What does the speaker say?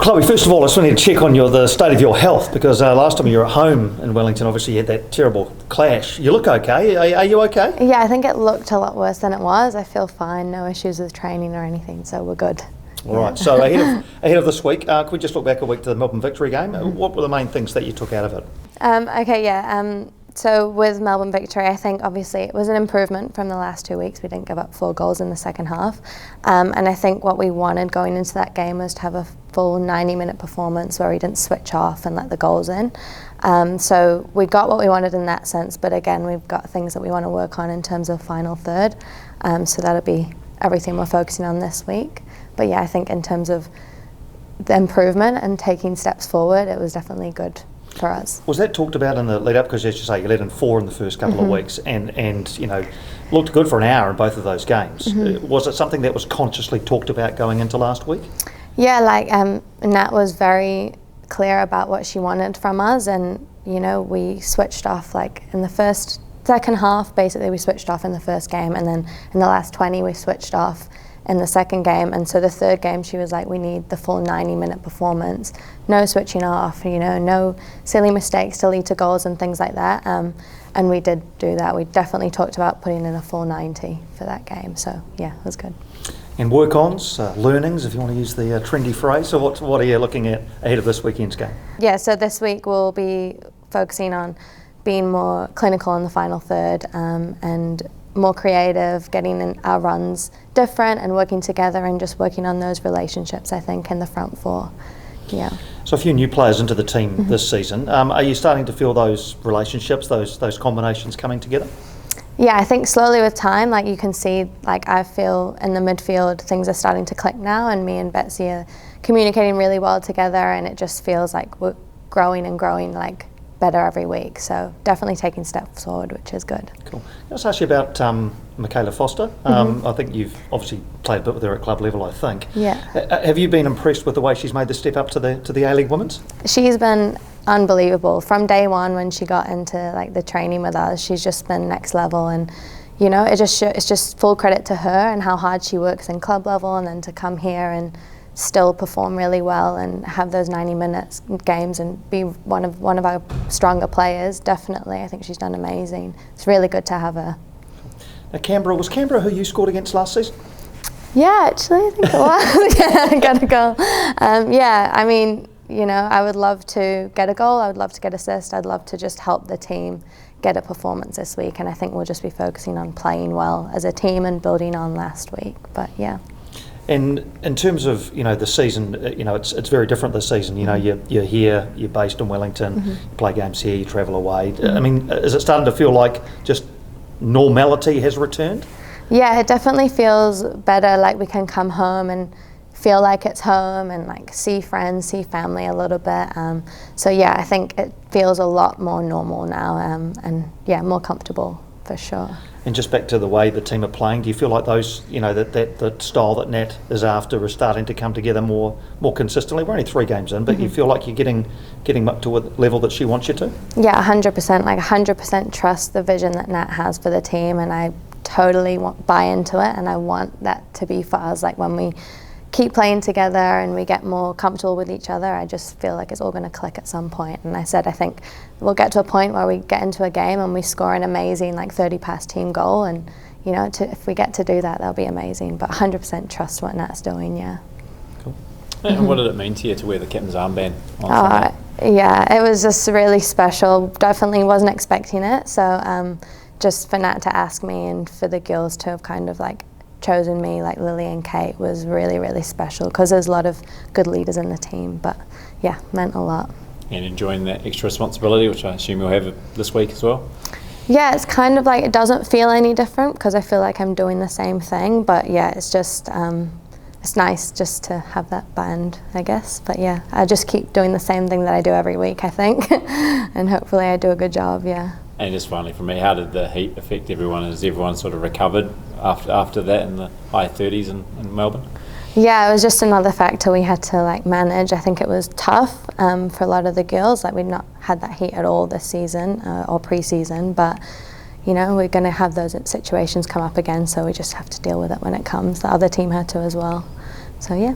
Chloe, first of all, I just wanted to check on the state of your health, because last time you were at home in Wellington, obviously you had that terrible clash. You look okay. Are you okay? Yeah, I think it looked a lot worse than it was. I feel fine, no issues with training or anything, so we're good. All right, so ahead of this week, can we just look back a week to the Melbourne Victory game? What were the main things that you took out of it? So with Melbourne Victory, I think obviously it was an improvement from the last 2 weeks. We didn't give up 4 goals in the second half. And I think what we wanted going into that game was to have a full 90-minute performance where we didn't switch off and let the goals in. So we got what we wanted in that sense, but again, we've got things that we want to work on in terms of final third. So that'll be everything we're focusing on this week. But yeah, I think in terms of the improvement and taking steps forward, it was definitely good for us. Was that talked about in the lead up? Because as you say, you led in 4 in the first couple of weeks, and looked good for an hour in both of those games. Was it something that was consciously talked about going into last week? Yeah, Nat was very clear about what she wanted from us, and we switched off in the second half. Basically, we switched off in the first game, and then in the last 20 we switched off in the second game. And so the third game she was like, we need the full 90-minute performance, no switching off, no silly mistakes to lead to goals and things like that. And we did do that. We definitely talked about putting in a full 90 for that game. So yeah, it was good. And work-ons, learnings, if you want to use the trendy phrase. So what are you looking at ahead of this weekend's game? Yeah, so this week we'll be focusing on being more clinical in the final third, and more creative, getting in our runs different and working together, and just working on those relationships, I think, in the front 4. Yeah. So a few new players into the team this season. Are you starting to feel those relationships, those combinations coming together? Yeah, I think slowly with time, you can see, I feel in the midfield things are starting to click now, and me and Betsy are communicating really well together, and it just feels like we're growing and growing better every week. So definitely taking steps forward, which is good. Cool. Can I just ask you about Michaela Foster? I think you've obviously played a bit with her at club level, I think. Yeah. Have you been impressed with the way she's made the step up to the A-League Women's? She's been unbelievable. From day one when she got into the training with us, she's just been next level, and it's just full credit to her and how hard she works in club level, and then to come here and still perform really well and have those 90-minute games and be one of our stronger players. Definitely, I think she's done amazing. It's really good to have her. Now, was Canberra who you scored against last season? Yeah, actually, I think it was. Yeah, I got a goal. Yeah, I mean, I would love to get a goal. I would love to get assist. I'd love to just help the team get a performance this week, and I think we'll just be focusing on playing well as a team and building on last week. But yeah. And in terms of the season, it's very different this season. You're here, you're based in Wellington, you play games here, you travel away. I mean, is it starting to feel like just normality has returned? Yeah, it definitely feels better. We can come home and feel like it's home, and see friends, see family a little bit. So yeah, I think it feels a lot more normal now, and yeah, more comfortable for sure. And just back to the way the team are playing, do you feel like those, that style that Nat is after is starting to come together more consistently? We're only 3 games in, but you feel like you're getting up to a level that she wants you to? Yeah, 100%. 100% trust the vision that Nat has for the team, and I totally buy into it, and I want that to be for us. When we keep playing together and we get more comfortable with each other, I just feel like it's all going to click at some point. And I think we'll get to a point where we get into a game and we score an amazing 30-pass team goal, and if we get to do that, that'll be amazing. But 100% trust what Nat's doing. Yeah. Cool. And what did it mean to you to wear the captain's armband on Sunday? Yeah, it was just really special. Definitely wasn't expecting it. So just for Nat to ask me, and for the girls to have kind of chosen me, Lily and Kate, was really, really special, because there's a lot of good leaders in the team. But yeah, meant a lot. And enjoying that extra responsibility, which I assume you'll have this week as well? Yeah, it's kind of it doesn't feel any different, because I feel like I'm doing the same thing. But yeah, it's just it's nice just to have that band, I guess. But yeah, I just keep doing the same thing that I do every week, I think. And hopefully I do a good job. Yeah. And just finally for me, how did the heat affect everyone? Has everyone sort of recovered after that in the high 30s in Melbourne? Yeah, it was just another factor we had to manage. I think it was tough for a lot of the girls. We'd not had that heat at all this season or pre-season, but we're going to have those situations come up again, so we just have to deal with it when it comes. The other team had to as well. So yeah.